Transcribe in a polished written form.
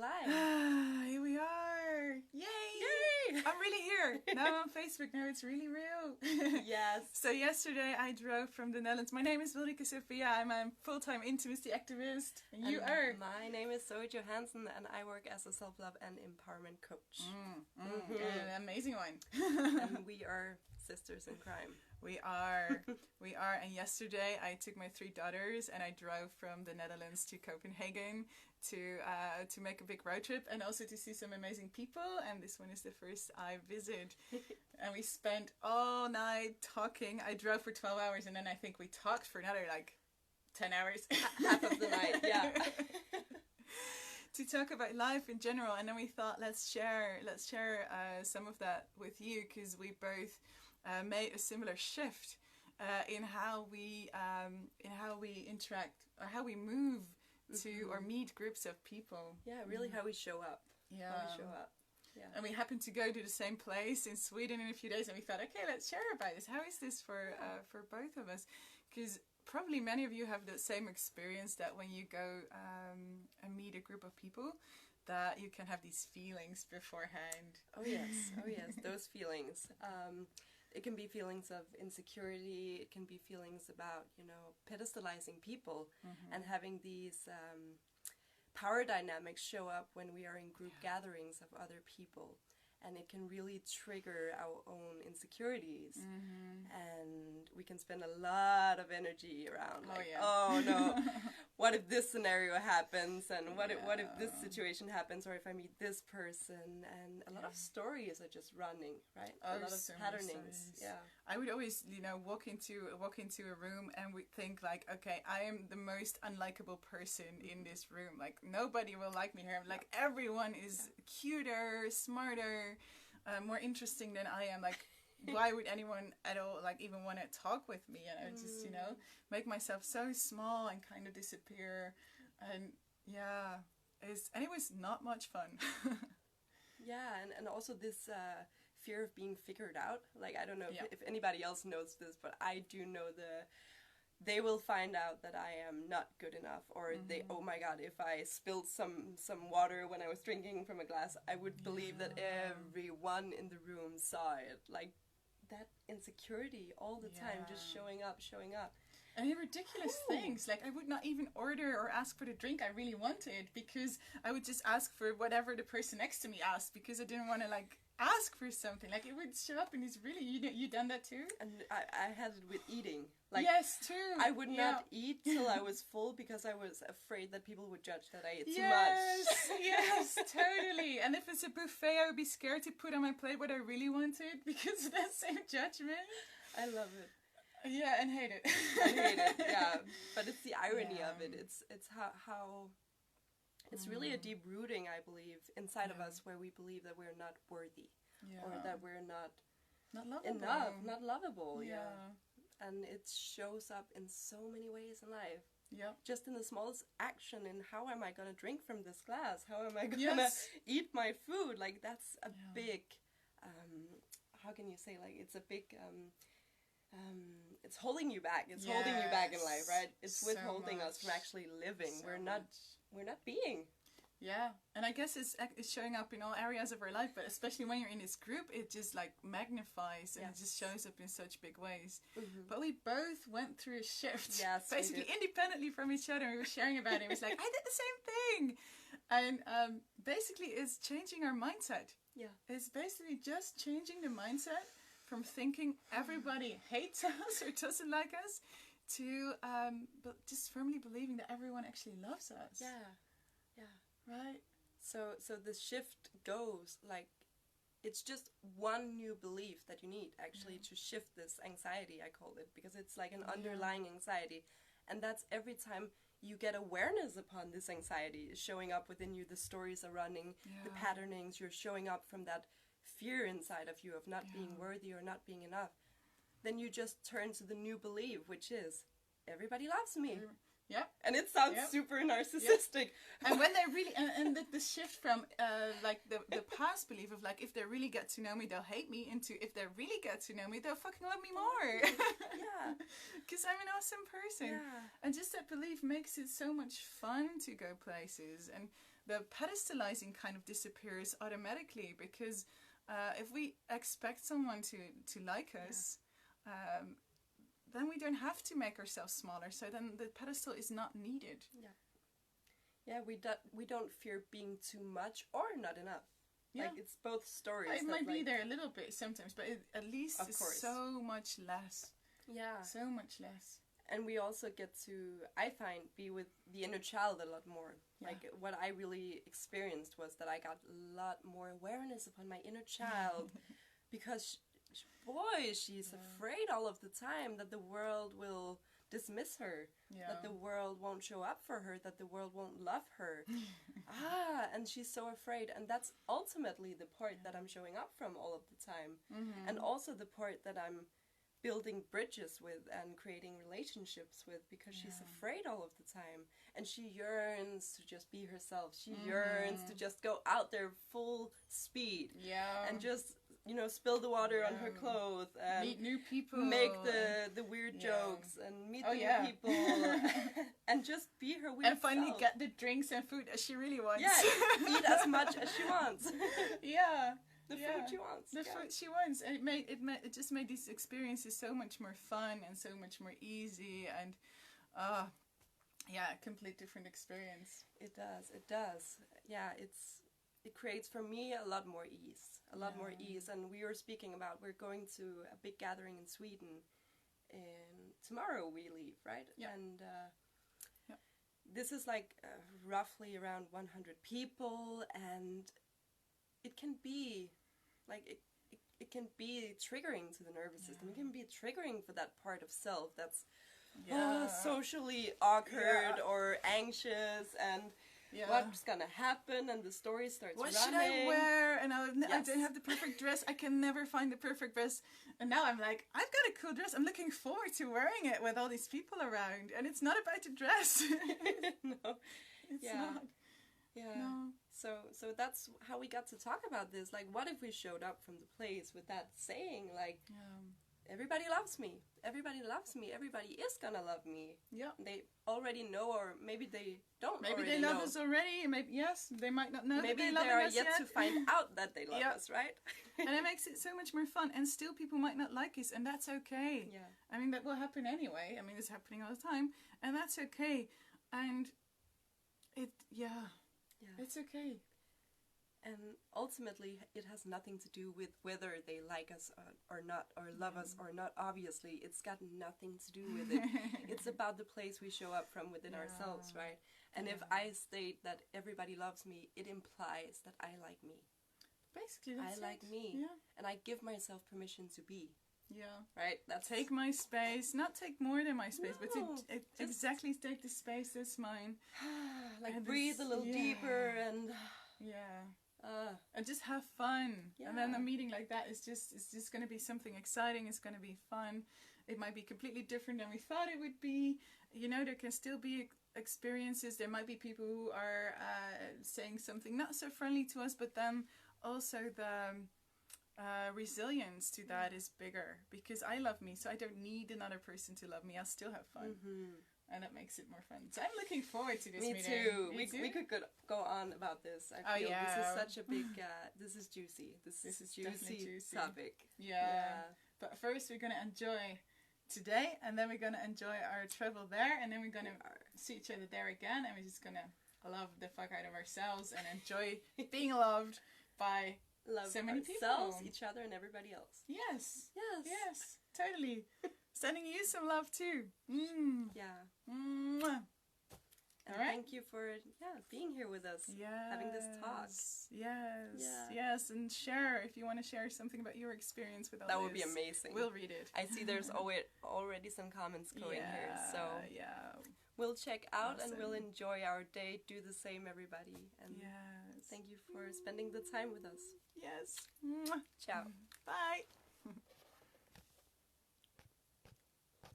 live. Here we are. Yay! Yay! I'm really here. Now on Facebook. Now it's really real. Yes. So yesterday I drove from the Netherlands. My name is Wilrike Sophia. I'm a full-time intimacy activist. And you are? My name is Zoe Johansen and I work as a self-love and empowerment coach. An amazing one. And we are sisters in crime. We are. We are. And yesterday I took my 3 daughters and I drove from the Netherlands to Copenhagen to make a big road trip and also to see some amazing people. And this one is the first I visit. And we spent all night talking. I drove for 12 hours and then I think we talked for another 10 hours. Half of the night, yeah. To talk about life in general. And then we thought, let's share some of that with you, because we both made a similar shift in how we interact or how we move to or meet groups of people. Yeah, really how we show up. Yeah. How we show up. Yeah. And we happened to go to the same place in Sweden in a few days, and we thought, okay, let's share about this. How is this for both of us? Because probably many of you have the same experience, that when you go and meet a group of people, that you can have these feelings beforehand. Oh yes, those feelings. It can be feelings of insecurity, it can be feelings about, pedestalizing people and having these power dynamics show up when we are in group gatherings of other people. And it can really trigger our own insecurities. And we can spend a lot of energy around oh no, what if this scenario happens? And what if this situation happens? Or if I meet this person? And a lot of stories are just running, right? A lot of so patternings. Yeah. I would always, walk into a room and would think okay, I am the most unlikable person in this room. Nobody will like me here. Everyone is cuter, smarter, more interesting than I am. Why would anyone at all even want to talk with me? And I would just make myself so small and kind of disappear. And it was not much fun. Yeah, and also this fear of being figured out. I don't know if anybody else knows this, but I do know they will find out that I am not good enough, or oh my god, if I spilled some water when I was drinking from a glass, I would believe that everyone in the room saw it. That insecurity all the time, just showing up. And ridiculous things, I would not even order or ask for the drink I really wanted, because I would just ask for whatever the person next to me asked, because I didn't want to ask for something. It would show up in these really, you done that too? And I had it with eating. Yes, too. I would not eat till I was full, because I was afraid that people would judge that I ate too much. Yes, totally. And if it's a buffet, I would be scared to put on my plate what I really wanted, because of that same judgment. I love it. Yeah, and hate it. I hate it, yeah. But it's the irony of it. It's how it's really a deep rooting, I believe, inside of us, where we believe that we're not worthy. Or that we're not lovable. enough, not lovable. Yeah. And it shows up in so many ways in life. Yeah. Just in the smallest action, in how am I going to drink from this glass? How am I going to eat my food? That's a big, how can you say, it's a big, it's holding you back. It's holding you back in life, right? It's withholding us from actually living. We're not being. Yeah, and I guess it's showing up in all areas of our life, but especially when you're in this group, it just magnifies and it just shows up in such big ways. But we both went through a shift, basically independently from each other. We were sharing about it. It was I did the same thing, and basically it's changing our mindset. Yeah, it's basically just changing the mindset from thinking everybody hates us or doesn't like us to but just firmly believing that everyone actually loves us. Yeah. Right. So the shift goes it's just one new belief that you need actually to shift this anxiety, I call it, because it's an underlying anxiety, and that's every time you get awareness upon this anxiety showing up within you. The stories are running, the patternings, you're showing up from that fear inside of you of not being worthy or not being enough. Then you just turn to the new belief, which is everybody loves me. Yeah. And it sounds super narcissistic. Yeah. And when they really, and the shift from the past belief of if they really get to know me, they'll hate me, into if they really get to know me, they'll fucking love me more. Yeah. Because I'm an awesome person. Yeah. And just that belief makes it so much fun to go places. And the pedestalizing kind of disappears automatically, because if we expect someone to like us, then we don't have to make ourselves smaller. So then the pedestal is not needed. Yeah, we don't fear being too much or not enough. Yeah. Like, it's both stories. It might be there a little bit sometimes, but at least it's so much less. Yeah. So much less. And we also get to, I find, be with the inner child a lot more. Yeah. Like, what I really experienced was that I got a lot more awareness upon my inner child. Because, she's afraid all of the time that the world will dismiss her, that the world won't show up for her, that the world won't love her. And she's so afraid. And that's ultimately the part that I'm showing up from all of the time. And also the part that I'm building bridges with and creating relationships with, because she's afraid all of the time. And she yearns to just be herself. She yearns to just go out there full speed. And just, spill the water on her clothes and meet new people, make the weird jokes and meet new people and just be her weird and finally self. get the drinks and food as she really wants. Eat as much as she wants. The food she wants. The food she wants. And it just made these experiences so much more fun and so much more easy, and a complete different experience. It does. Yeah, it creates for me a lot more ease. And we were speaking about, we're going to a big gathering in Sweden, and tomorrow we leave, right? And this is like roughly around 100 people, and it can be like it can be triggering to the nervous system. It can be triggering for that part of self that's socially awkward or anxious, and what's gonna happen, and the story starts running. What should I wear? And I don't have the perfect dress. I can never find the perfect dress. And now I'm like, I've got a cool dress. I'm looking forward to wearing it with all these people around. And it's not about the dress. No, it's not. Yeah. No. So that's how we got to talk about this. Like, what if we showed up from the place with that saying, like, everybody loves me. Everybody loves me. Everybody is gonna love me. Yeah. They already know, or maybe they don't. Maybe they love us already. Maybe they might not know. Maybe that they are yet to find out that they love us, right? And it makes it so much more fun. And still, people might not like us, and that's okay. Yeah. I mean, that will happen anyway. I mean, it's happening all the time, and that's okay. And it's okay. And ultimately, it has nothing to do with whether they like us or not, or love us or not. Obviously, it's got nothing to do with it. It's about the place we show up from within ourselves, right? And if I state that everybody loves me, it implies that I like me. Basically, that's I like me. Yeah. And I give myself permission to be. Yeah. Right? That's take my space. Not take more than my space, but exactly take the space that's mine. Like, breathe a little deeper and... and just have fun. And then a meeting like that is just going to be something exciting. It's going to be fun. It might be completely different than we thought it would be. There can still be experiences. There might be people who are saying something not so friendly to us, but then also the resilience to that is bigger, because I love me, so I don't need another person to love me. I'll still have fun. And that makes it more fun. So I'm looking forward to this meeting. Me too. We could go on about this. I feel this is such a big, this is juicy. This is juicy topic. Yeah. But first we're going to enjoy today, and then we're going to enjoy our travel there, and then we're going to see each other there again, and we're just going to love the fuck out of ourselves and enjoy being loved by so many ourselves, people. Each other, and everybody else. Yes, totally. Sending you some love too. All right. Thank you for being here with us. Having this talk. Yes, and share if you want to share something about your experience with all that this. would be amazing. We'll read it. I see there's already some comments going here, so we'll check out and we'll enjoy our day. Do the same, everybody, and thank you for spending the time with us. Yes. Ciao. Bye.